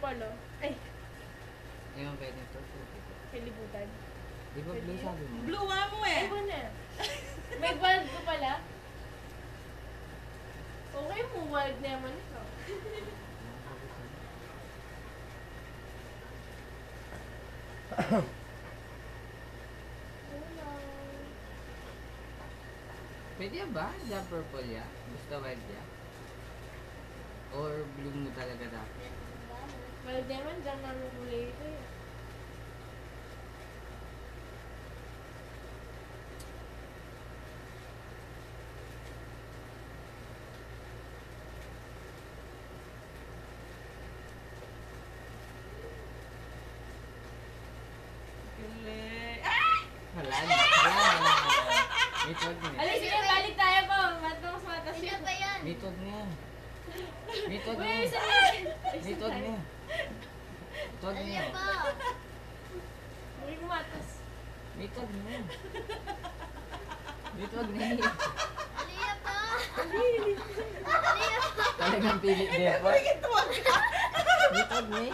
purple, oh. Ay, Ngayon pwede purple. kilibutan. Di ba blue sabi mo? Blue nga mo Ay, eh. ba na? May wild ko pala. Okay mo, wild naman ito. Hello. Pwede ba? The purple ya? Gusto wild ya? Or blue mo talaga dapat? Wild naman, dyan namin kulay ito eh. Galing. Ah! Wala na. Wala na. Mitod niya. Alis, sige, balik tayo po. Matong matas Ano yun. ba yan? Mitod niya. Mitod Uy, niya. isa Mitod niya. Mitod Ano niya. ba? Uy, matas. Mitod niya. Mitod niya. Aliya pa! Aliya pa! Talagang pilit niya po. Mitod niya.